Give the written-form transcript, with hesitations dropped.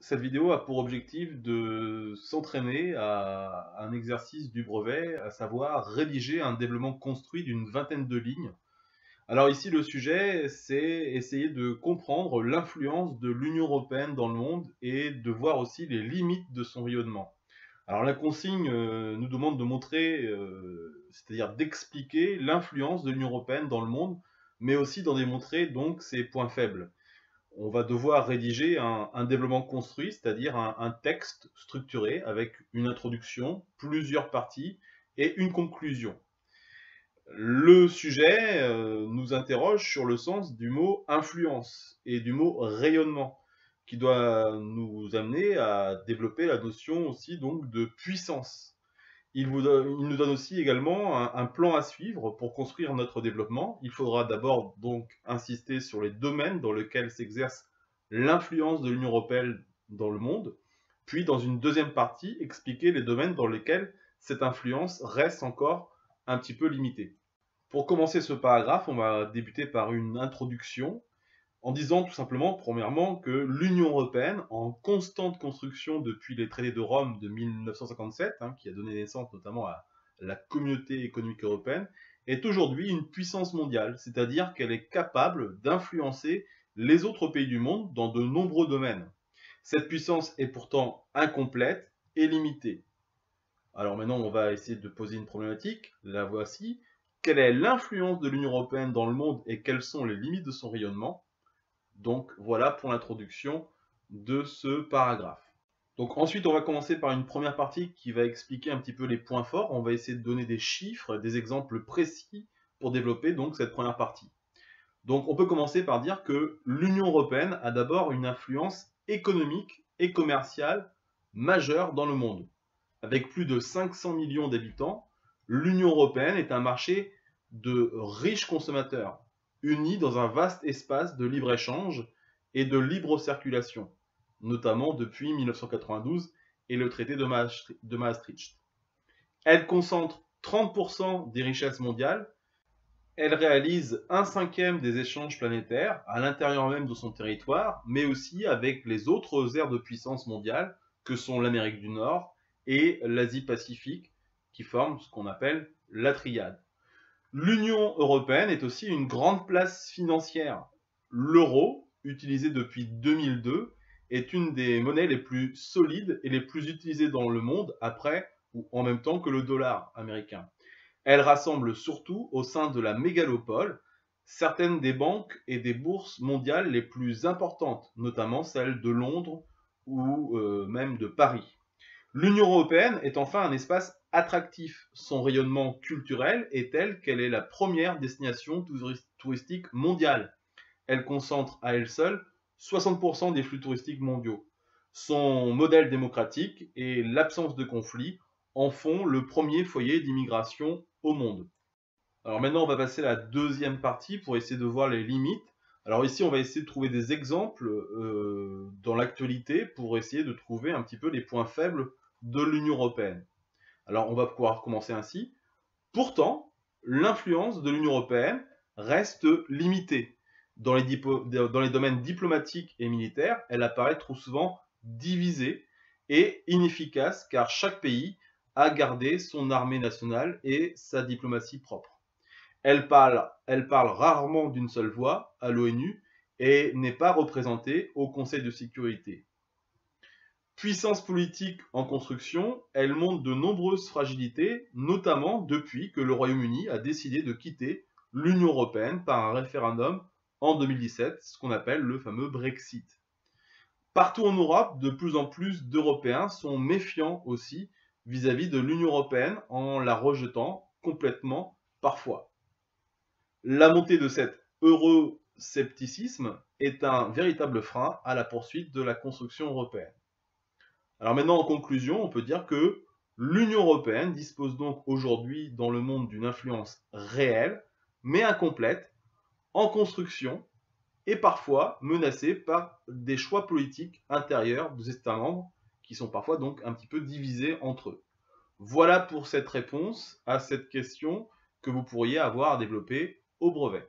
Cette vidéo a pour objectif de s'entraîner à un exercice du brevet, à savoir rédiger un développement construit d'une vingtaine de lignes. Alors ici, le sujet, c'est essayer de comprendre l'influence de l'Union européenne dans le monde et de voir aussi les limites de son rayonnement. Alors la consigne nous demande de montrer, c'est-à-dire d'expliquer l'influence de l'Union européenne dans le monde, mais aussi d'en démontrer donc ses points faibles. On va devoir rédiger un développement construit, c'est-à-dire un texte structuré avec une introduction, plusieurs parties et une conclusion. Le sujet nous interroge sur le sens du mot influence et du mot rayonnement, qui doit nous amener à développer la notion aussi donc de puissance. Il nous donne aussi également un plan à suivre pour construire notre développement. Il faudra d'abord donc insister sur les domaines dans lesquels s'exerce l'influence de l'Union européenne dans le monde, puis dans une deuxième partie, expliquer les domaines dans lesquels cette influence reste encore un petit peu limitée. Pour commencer ce paragraphe, on va débuter par une introduction en disant tout simplement, premièrement, que l'Union européenne, en constante construction depuis les traités de Rome de 1957, qui a donné naissance notamment à la communauté économique européenne, est aujourd'hui une puissance mondiale, c'est-à-dire qu'elle est capable d'influencer les autres pays du monde dans de nombreux domaines. Cette puissance est pourtant incomplète et limitée. Alors maintenant, on va essayer de poser une problématique, la voici. Quelle est l'influence de l'Union européenne dans le monde et quelles sont les limites de son rayonnement? Donc voilà pour l'introduction de ce paragraphe. Donc ensuite, on va commencer par une première partie qui va expliquer un petit peu les points forts. On va essayer de donner des chiffres, des exemples précis pour développer donc cette première partie. Donc on peut commencer par dire que l'Union européenne a d'abord une influence économique et commerciale majeure dans le monde. Avec plus de 500 millions d'habitants, l'Union européenne est un marché de riches consommateurs, unis dans un vaste espace de libre-échange et de libre circulation, notamment depuis 1992 et le traité de Maastricht. Elle concentre 30% des richesses mondiales, elle réalise un cinquième des échanges planétaires à l'intérieur même de son territoire, mais aussi avec les autres aires de puissance mondiale que sont l'Amérique du Nord et l'Asie-Pacifique, qui forment ce qu'on appelle la triade. L'Union européenne est aussi une grande place financière. L'euro, utilisé depuis 2002, est une des monnaies les plus solides et les plus utilisées dans le monde après ou en même temps que le dollar américain. Elle rassemble surtout au sein de la mégalopole certaines des banques et des bourses mondiales les plus importantes, notamment celles de Londres ou même de Paris. L'Union européenne est enfin un espace attractif. Son rayonnement culturel est tel qu'elle est la première destination touristique mondiale. Elle concentre à elle seule 60% des flux touristiques mondiaux. Son modèle démocratique et l'absence de conflits en font le premier foyer d'immigration au monde. Alors maintenant, on va passer à la deuxième partie pour essayer de voir les limites. Alors ici, on va essayer de trouver des exemples dans l'actualité pour essayer de trouver un petit peu les points faibles de l'Union européenne. Alors on va pouvoir commencer ainsi. Pourtant, l'influence de l'Union européenne reste limitée. Dans les domaines diplomatiques et militaires, elle apparaît trop souvent divisée et inefficace car chaque pays a gardé son armée nationale et sa diplomatie propre. Elle parle rarement d'une seule voix à l'ONU et n'est pas représentée au Conseil de sécurité. Puissance politique en construction, elle montre de nombreuses fragilités, notamment depuis que le Royaume-Uni a décidé de quitter l'Union européenne par un référendum en 2017, ce qu'on appelle le fameux Brexit. Partout en Europe, de plus en plus d'Européens sont méfiants aussi vis-à-vis de l'Union européenne en la rejetant complètement parfois. La montée de cet euroscepticisme est un véritable frein à la poursuite de la construction européenne. Alors maintenant, en conclusion, on peut dire que l'Union européenne dispose donc aujourd'hui dans le monde d'une influence réelle, mais incomplète, en construction, et parfois menacée par des choix politiques intérieurs des États membres, qui sont parfois donc un petit peu divisés entre eux. Voilà pour cette réponse à cette question que vous pourriez avoir à développer au brevet.